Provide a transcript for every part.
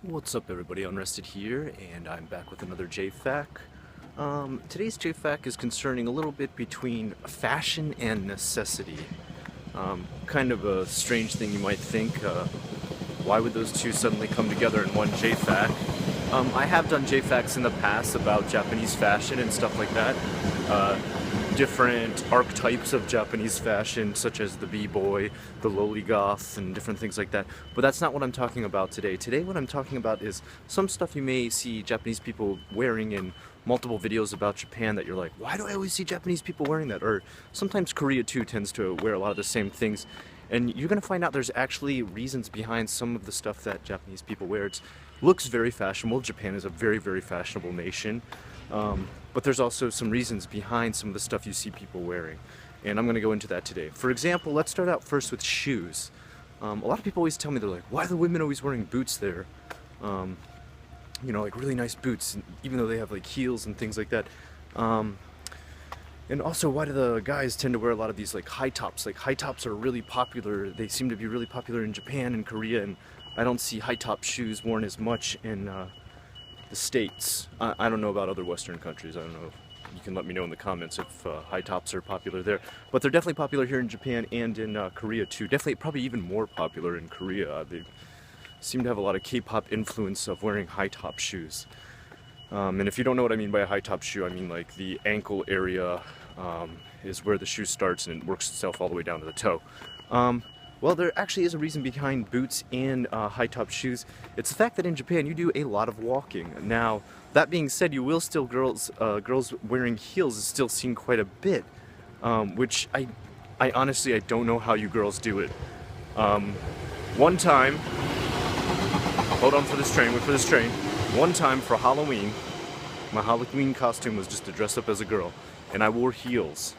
What's up everybody, Unrested here, and I'm back with another JFAQ. Today's JFAQ is concerning a little bit between fashion and necessity. Kind of a strange thing you might think. Why would those two suddenly come together in one JFAQ? I have done JFAQs in the past about Japanese fashion and stuff like that. Different archetypes of Japanese fashion, such as the b-boy, the lolligoth, and different things like that. But that's not what I'm talking about today. Today what I'm talking about is some stuff you may see Japanese people wearing in multiple videos about Japan that you're like, why do I always see Japanese people wearing that? Or sometimes Korea too tends to wear a lot of the same things. And you're going to find out there's actually reasons behind some of the stuff that Japanese people wear. It looks very fashionable. Japan is a very, very fashionable nation. But there's also some reasons behind some of the stuff you see people wearing. And I'm going to go into that today. For example, let's start out first with shoes. A lot of people always tell me, they're like, why are the women always wearing boots there? You know, like really nice boots, even though they have like heels and things like that. And also, why do the guys tend to wear a lot of these like high tops? Like high tops are really popular. They seem to be really popular in Japan and Korea, and I don't see high top shoes worn as much in the States. I don't know about other Western countries. I don't know. You can let me know in the comments if high tops are popular there. But they're definitely popular here in Japan and in Korea too. Definitely, probably even more popular in Korea. They seem to have a lot of K-pop influence of wearing high top shoes. And if you don't know what I mean by a high top shoe, I mean like the ankle area is where the shoe starts and it works itself all the way down to the toe. Well, there actually is a reason behind boots and high top shoes. It's the fact that in Japan you do a lot of walking. Now, that being said, you will still girls wearing heels is still seen quite a bit, which I honestly don't know how you girls do it. One time, hold on for this train, wait for this train. One time for Halloween, my Halloween costume was just to dress up as a girl, and I wore heels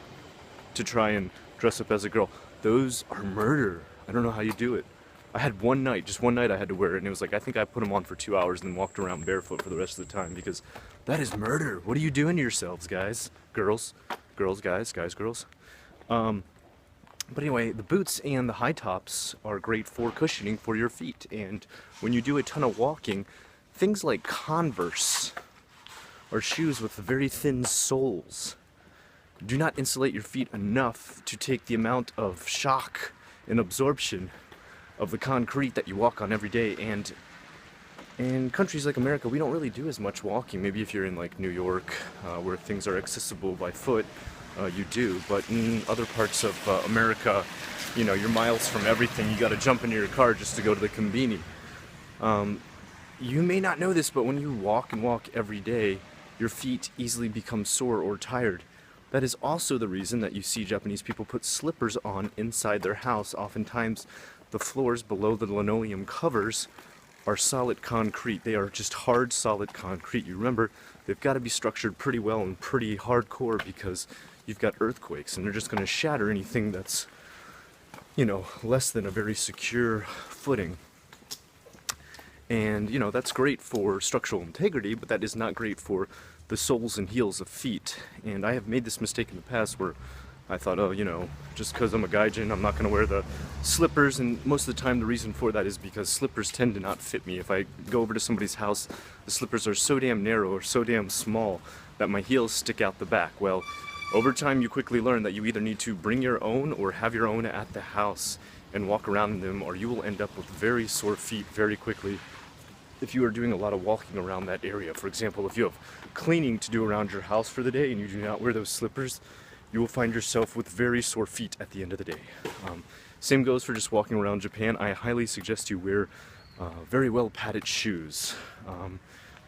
to try and dress up as a girl. Those are murder. I don't know how you do it. I had one night, just one night I had to wear it, and it was like, I think I put them on for 2 hours and then walked around barefoot for the rest of the time, because that is murder. What are you doing to yourselves, guys? Girls, guys, girls. But anyway, the boots and the high tops are great for cushioning for your feet, and when you do a ton of walking, things like Converse or shoes with very thin soles do not insulate your feet enough to take the amount of shock and absorption of the concrete that you walk on every day. And in countries like America, we don't really do as much walking. Maybe if you're in like New York, where things are accessible by foot, you do. But in other parts of America, you know, you're miles from everything. You gotta jump into your car just to go to the conveni. You may not know this, but when you walk and walk every day, your feet easily become sore or tired. That is also the reason that you see Japanese people put slippers on inside their house. Oftentimes, the floors below the linoleum covers are solid concrete. They are just hard, solid concrete. You remember, they've got to be structured pretty well and pretty hardcore because you've got earthquakes, and they're just going to shatter anything that's, you know, less than a very secure footing. And, you know, that's great for structural integrity, but that is not great for the soles and heels of feet. And I have made this mistake in the past where I thought, oh, you know, just because I'm a gaijin, I'm not going to wear the slippers. And most of the time the reason for that is because slippers tend to not fit me. If I go over to somebody's house, the slippers are so damn narrow or so damn small that my heels stick out the back. Well, over time you quickly learn that you either need to bring your own or have your own at the house and walk around in them, or you will end up with very sore feet very quickly if you are doing a lot of walking around that area. For example, if you have cleaning to do around your house for the day and you do not wear those slippers, you will find yourself with very sore feet at the end of the day. Same goes for just walking around Japan. I highly suggest you wear very well padded shoes.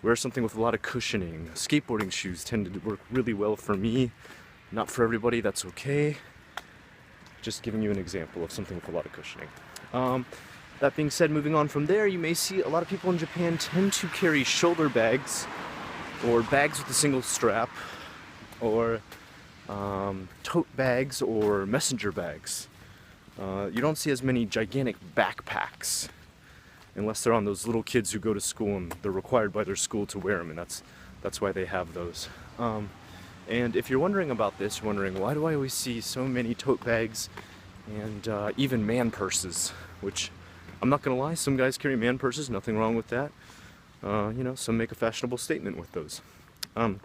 Wear something with a lot of cushioning. Skateboarding shoes tend to work really well for me. Not for everybody, that's okay. Just giving you an example of something with a lot of cushioning. That being said, moving on from there, you may see a lot of people in Japan tend to carry shoulder bags or bags with a single strap, or tote bags or messenger bags. You don't see as many gigantic backpacks unless they're on those little kids who go to school and they're required by their school to wear them, and that's why they have those. And if you're wondering about this, you're wondering, why do I always see so many tote bags and even man purses, which I'm not gonna lie, some guys carry man purses, nothing wrong with that. you know, some make a fashionable statement with those. Um,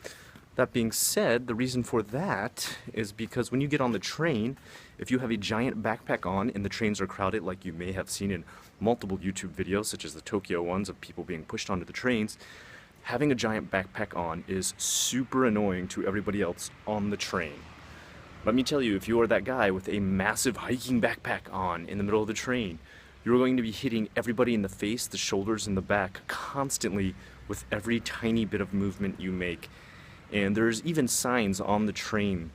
that being said, the reason for that is because when you get on the train, if you have a giant backpack on and the trains are crowded, like you may have seen in multiple YouTube videos, such as the Tokyo ones of people being pushed onto the trains, having a giant backpack on is super annoying to everybody else on the train. Let me tell you, if you are that guy with a massive hiking backpack on in the middle of the train, you're going to be hitting everybody in the face, the shoulders, and the back constantly with every tiny bit of movement you make. And there's even signs on the train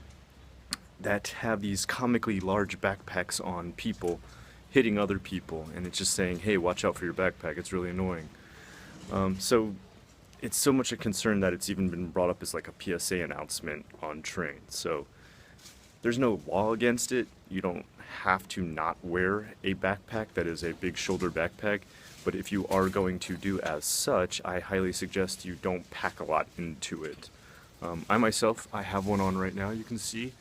that have these comically large backpacks on people hitting other people, and it's just saying, hey, watch out for your backpack, it's really annoying. So it's so much a concern that it's even been brought up as like a PSA announcement on trains. So there's no law against it. You don't have to not wear a backpack that is a big shoulder backpack, but if you are going to do as such, I highly suggest you don't pack a lot into it. I myself, I have one on right now, you can see.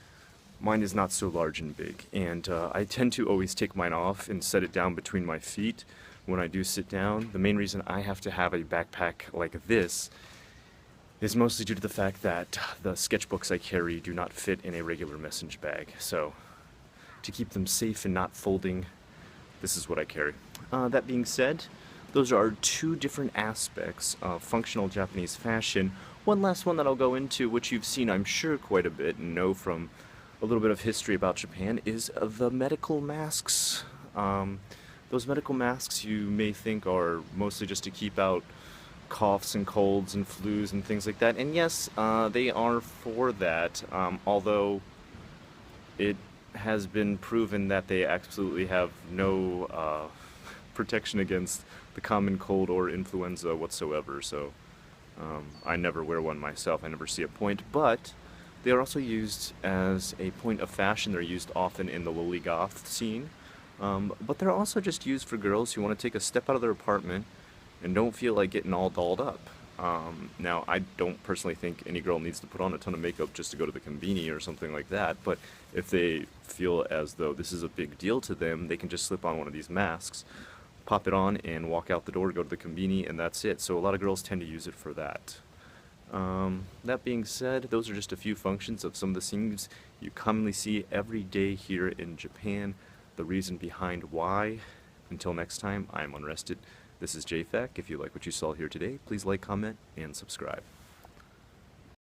Mine is not so large and big, and I tend to always take mine off and set it down between my feet when I do sit down. The main reason I have to have a backpack like this is mostly due to the fact that the sketchbooks I carry do not fit in a regular messenger bag. So to keep them safe and not folding, this is what I carry. That being said, those are two different aspects of functional Japanese fashion. One last one that I'll go into, which you've seen I'm sure quite a bit and know from a little bit of history about Japan, is the medical masks. Those medical masks you may think are mostly just to keep out coughs and colds and flus and things like that. And yes, they are for that, although it has been proven that they absolutely have no protection against the common cold or influenza whatsoever. So I never wear one myself. I never see a point, but they are also used as a point of fashion. They're used often in the lowly goth scene, but they're also just used for girls who want to take a step out of their apartment and don't feel like getting all dolled up. Now, I don't personally think any girl needs to put on a ton of makeup just to go to the conveni or something like that, but if they feel as though this is a big deal to them, they can just slip on one of these masks, pop it on, and walk out the door, go to the conveni, and that's it. So a lot of girls tend to use it for that. That being said, those are just a few functions of some of the things you commonly see every day here in Japan, the reason behind why. Until next time, I'm Unrested. This is JFAQ. If you like what you saw here today, please like, comment, and subscribe.